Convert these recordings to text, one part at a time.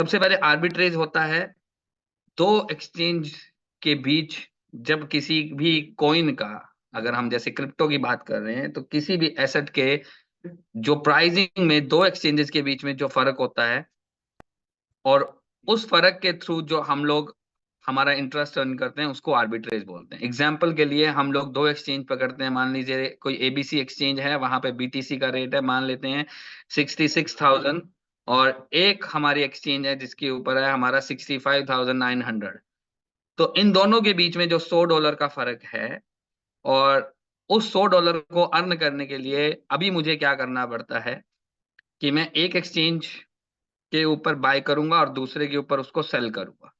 सबसे पहले आर्बिट्रेज होता है दो एक्सचेंज के बीच। जब किसी भी कॉइन का, अगर हम जैसे क्रिप्टो की बात कर रहे हैं, तो किसी भी एसेट के जो प्राइसिंग में दो एक्सचेंजेस के बीच में जो फर्क होता है, और उस फर्क के थ्रू जो हम लोग हमारा इंटरेस्ट अर्न करते हैं, उसको आर्बिट्रेज बोलते हैं। एग्जाम्पल के लिए हम लोग दो एक्सचेंज पकड़ते हैं। मान लीजिए कोई एबीसी एक्सचेंज है, वहां पे बीटीसी का रेट है, मान लेते हैं 66,000, और एक हमारी एक्सचेंज है जिसके ऊपर है हमारा 65,900। तो इन दोनों के बीच में जो $100 का फर्क है, और उस $100 को अर्न करने के लिए अभी मुझे क्या करना पड़ता है कि मैं एक एक्सचेंज के ऊपर बाय करूंगा और दूसरे के ऊपर उसको सेल करूंगा,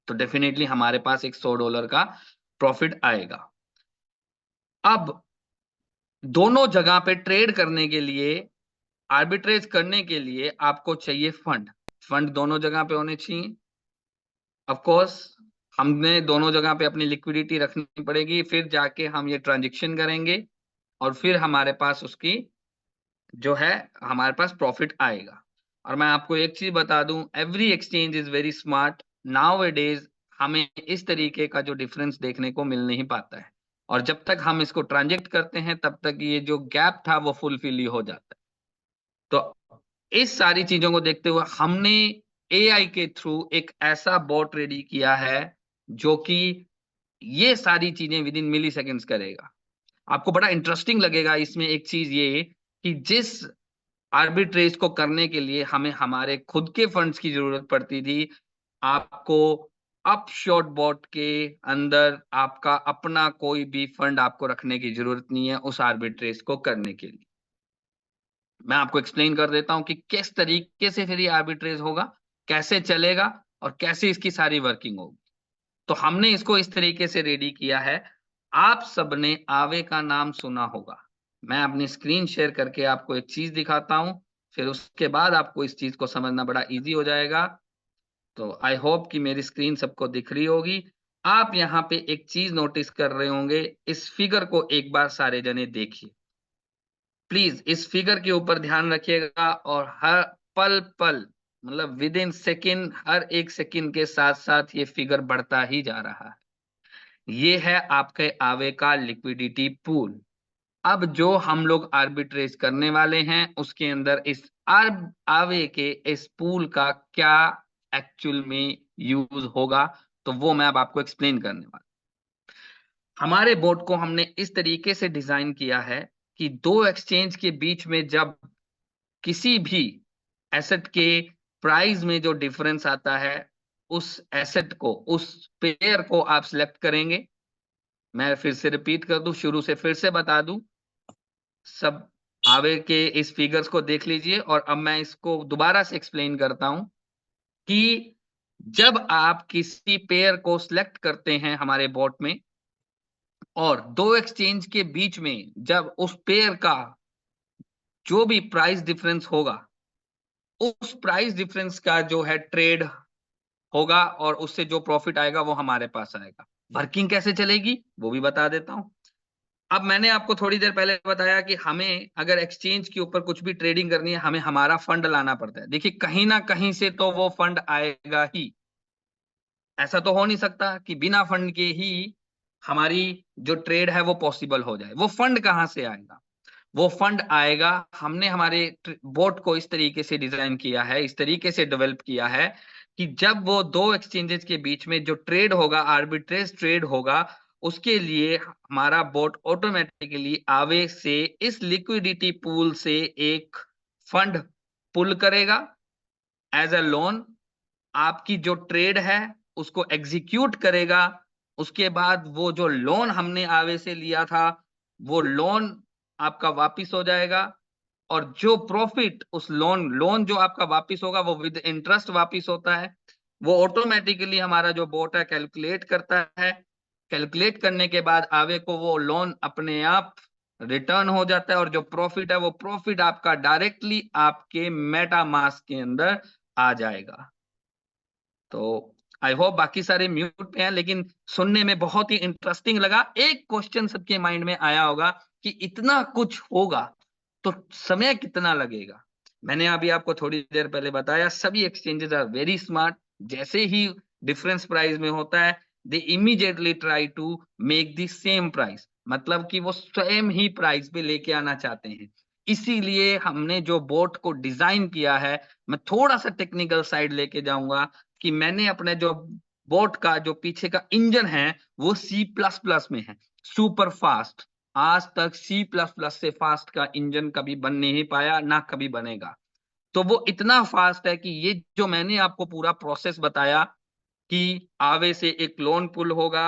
तो डेफिनेटली हमारे पास एक $100 का प्रॉफिट आएगा। अब दोनों जगह पे ट्रेड करने के लिए, आर्बिट्रेज करने के लिए आपको चाहिए फंड। फंड दोनों जगह पे होने चाहिए। ऑफ कोर्स हमने दोनों जगह पे अपनी लिक्विडिटी रखनी पड़ेगी, फिर जाके हम ये ट्रांजेक्शन करेंगे, और फिर हमारे पास उसकी जो है हमारे पास प्रॉफिट आएगा। और मैं आपको एक चीज बता दूं, every exchange is very smart now A days. हमें इस तरीके का जो डिफरेंस देखने को मिल नहीं पाता है, और जब तक हम इसको ट्रांजेक्ट करते हैं तब तक ये जो गैप था वो फुलफिल ही हो जाता है। तो इस सारी चीजों को देखते हुए हमने एआई के थ्रू एक ऐसा बॉट रेडी किया है जो कि ये सारी चीजें विद इन मिली सेकेंड्स करेगा। आपको बड़ा इंटरेस्टिंग लगेगा इसमें एक चीज ये, कि जिस आर्बिट्रेज को करने के लिए हमें हमारे खुद के फंड्स की जरूरत पड़ती थी, आपको अप शॉर्ट बॉट के अंदर आपका अपना कोई भी फंड आपको रखने की जरूरत नहीं है उस आर्बिट्रेज को करने के लिए। मैं आपको एक्सप्लेन कर देता हूं कि किस तरीके से फिर ये आर्बिट्रेज होगा, कैसे चलेगा, और कैसे इसकी सारी वर्किंग होगी। तो हमने इसको इस तरीके से रेडी किया है। आप सबने आवे का नाम सुना होगा। मैं अपनी स्क्रीन शेयर करके आपको एक चीज दिखाता हूं, फिर उसके बाद आपको इस चीज को समझना बड़ा इजी हो जाएगा। तो आई होप कि मेरी स्क्रीन सबको दिख रही होगी। आप यहाँ पे एक चीज नोटिस कर रहे होंगे, इस फिगर को एक बार सारे जने देखिए। प्लीज इस फिगर के ऊपर ध्यान रखिएगा, और हर पल पल, मतलब विद इन सेकेंड, हर एक सेकेंड के साथ साथ ये फिगर बढ़ता ही जा रहा है। ये है आपके आवे का लिक्विडिटी पूल। अब जो हम लोग आर्बिट्रेज करने वाले हैं उसके अंदर इस आवे के इस पूल का क्या एक्चुअल में यूज होगा, तो वो मैं अब आपको एक्सप्लेन करने वाला। हमारे बोर्ड को हमने इस तरीके से डिजाइन किया है कि दो एक्सचेंज के बीच में जब किसी भी एसेट के प्राइस में जो डिफरेंस आता है, उस एसेट को, उस पेयर को आप सिलेक्ट करेंगे। मैं फिर से रिपीट कर दूं, शुरू से फिर से बता दूं, सब आगे के इस फिगर्स को देख लीजिए, और अब मैं इसको दोबारा से एक्सप्लेन करता हूं कि जब आप किसी पेयर को सिलेक्ट करते हैं हमारे बोट में, और दो एक्सचेंज के बीच में जब उस पेयर का जो भी प्राइस डिफरेंस होगा, उस प्राइस डिफरेंस का जो है ट्रेड होगा, और उससे जो प्रॉफिट आएगा वो हमारे पास आएगा। वर्किंग कैसे चलेगी वो भी बता देता हूं। अब मैंने आपको थोड़ी देर पहले बताया कि हमें अगर एक्सचेंज के ऊपर कुछ भी ट्रेडिंग करनी है, हमें हमारा फंड लाना पड़ता है। देखिए कहीं ना कहीं से तो वो फंड आएगा ही। ऐसा तो हो नहीं सकता कि बिना फंड के ही हमारी जो ट्रेड है वो पॉसिबल हो जाए। वो फंड कहाँ से आएगा? वो फंड आएगा, हमने हमारे बोट को इस तरीके से डिजाइन किया है, इस तरीके से डेवलप किया है, कि जब वो दो एक्सचेंजेस के बीच में जो ट्रेड होगा, आर्बिट्रेज ट्रेड होगा, उसके लिए हमारा बोट ऑटोमेटिकली आवे से इस लिक्विडिटी पूल से एक फंड पुल करेगा एज अ लोन। आपकी जो ट्रेड है उसको एग्जीक्यूट करेगा। उसके बाद वो जो लोन हमने आवे से लिया था, वो लोन आपका वापिस हो जाएगा, और जो प्रॉफिट उस लोन लोन जो आपका वापिस होगा वो विद इंटरेस्ट वापिस होता है। वो ऑटोमेटिकली हमारा जो बोट है कैलकुलेट करता है। कैलकुलेट करने के बाद आवे को वो लोन अपने आप रिटर्न हो जाता है, और जो प्रॉफिट है वो प्रॉफिट आपका डायरेक्टली आपके मेटा मास्क के अंदर आ जाएगा। तो आई होप बाकी सारे म्यूट पे हैं, लेकिन सुनने में बहुत ही इंटरेस्टिंग लगा। एक क्वेश्चन सबके माइंड में आया होगा कि इतना कुछ होगा तो समय कितना लगेगा। मैंने अभी आपको थोड़ी देर पहले बताया, सभी एक्सचेंजेस आर वेरी स्मार्ट। जैसे ही डिफरेंस प्राइस में होता है, they immediately try to make the same price, मतलब कि वो स्वयं ही प्राइस पे लेके आना चाहते हैं। इसीलिए हमने जो बोट को डिजाइन किया है, मैं थोड़ा सा टेक्निकल साइड लेके जाऊंगा, कि मैंने अपने जो बोट का जो पीछे का इंजन है वो C++ में है, सुपर फास्ट। आज तक C++ से फास्ट का इंजन कभी बन नहीं पाया, ना कभी बनेगा। तो वो इतना फास्ट है कि ये जो मैंने आपको पूरा प्रोसेस बताया, कि आवे से एक लोन पुल होगा,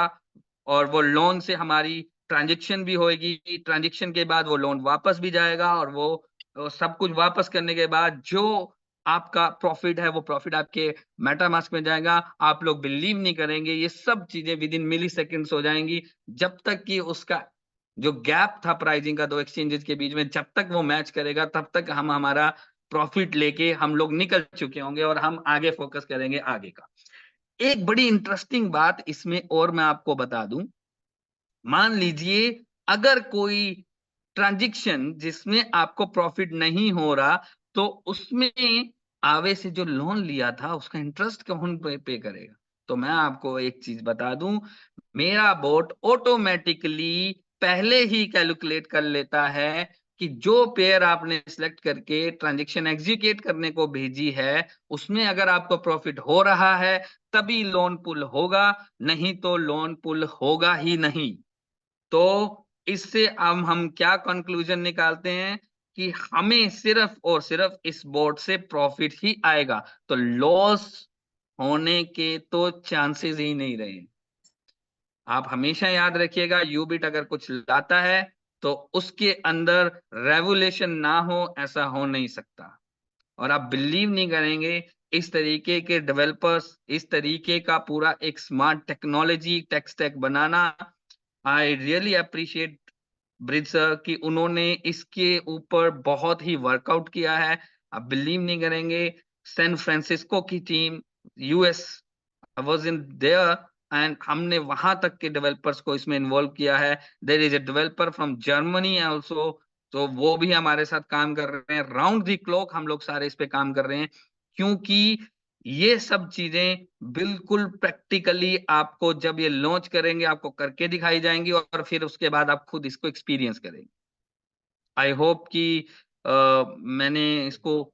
और वो लोन से हमारी ट्रांजैक्शन भी होगी, ट्रांजैक्शन के बाद वो लोन वापस भी जाएगा, और वो सब कुछ वापस करने के बाद जो आपका प्रॉफिट है, वो प्रॉफिट आपके मेटामास्क में जाएगा। आप लोग बिलीव नहीं करेंगे, ये सब चीजें विद इन मिली सेकेंड्स हो जाएंगी। जब तक कि उसका जो गैप था प्राइसिंग का दो एक्सचेंजेस के बीच में, जब तक वो मैच करेगा, तब तक हम हमारा प्रॉफिट लेके हम लोग निकल चुके होंगे, और हम आगे फोकस करेंगे आगे का। एक बड़ी इंटरेस्टिंग बात इसमें और मैं आपको बता दूं, मान लीजिए अगर कोई ट्रांजैक्शन जिसमें आपको प्रॉफिट नहीं हो रहा, तो उसमें आवे से जो लोन लिया था उसका इंटरेस्ट कौन पे करेगा? तो मैं आपको एक चीज बता दूं, मेरा बोट ऑटोमेटिकली पहले ही कैलकुलेट कर लेता है कि जो पेयर आपने सिलेक्ट करके ट्रांजैक्शन एग्जीक्यूट करने को भेजी है, उसमें अगर आपको प्रॉफिट हो रहा है तभी लोन पुल होगा, नहीं तो लोन पुल होगा ही नहीं। तो इससे हम क्या कंक्लूजन निकालते हैं, कि हमें सिर्फ और सिर्फ इस बोर्ड से प्रॉफिट ही आएगा, तो लॉस होने के तो चांसेस ही नहीं रहे। आप हमेशा याद रखिएगा, यूबिट अगर कुछ लाता है तो उसके अंदर रेवोल्यूशन ना हो, ऐसा हो नहीं सकता। और आप बिलीव नहीं करेंगे, इस तरीके के डेवलपर्स, इस तरीके का पूरा एक smart technology tech stack banana, I really appreciate bridge sir, कि उन्होंने इसके ऊपर बहुत ही वर्कआउट किया है। आप बिलीव नहीं करेंगे, सैन फ्रांसिस्को की team, US was in their, and हमने वहां तक के डेवलपर्स को इसमें इन्वॉल्व किया है। There is a developer from Germany also, तो वो भी हमारे साथ काम कर रहे हैं। राउंड द क्लॉक हम लोग सारे इस पे काम कर रहे हैं, क्योंकि ये सब चीजें बिल्कुल प्रैक्टिकली आपको जब ये लॉन्च करेंगे आपको करके दिखाई जाएंगी, और फिर उसके बाद आप खुद इसको एक्सपीरियंस करेंगे। आई होप कि मैंने इसको,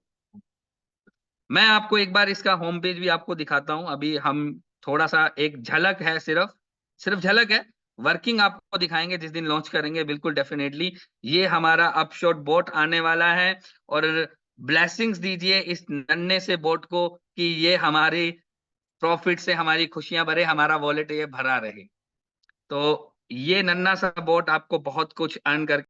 मैं आपको एक बार इसका होम पेज भी आपको दिखाता हूं। अभी हम थोड़ा सा एक झलक है, सिर्फ सिर्फ झलक है, वर्किंग आपको दिखाएंगे जिस दिन लॉन्च करेंगे, बिल्कुल डेफिनेटली। ये हमारा अपशॉट बोट आने वाला है, और ब्लेसिंग्स दीजिए इस नन्हे से बोट को, कि ये हमारी प्रॉफिट से हमारी खुशियां भरे, हमारा वॉलेट ये भरा रहे। तो ये नन्हा सा बोट आपको बहुत कुछ अर्न कर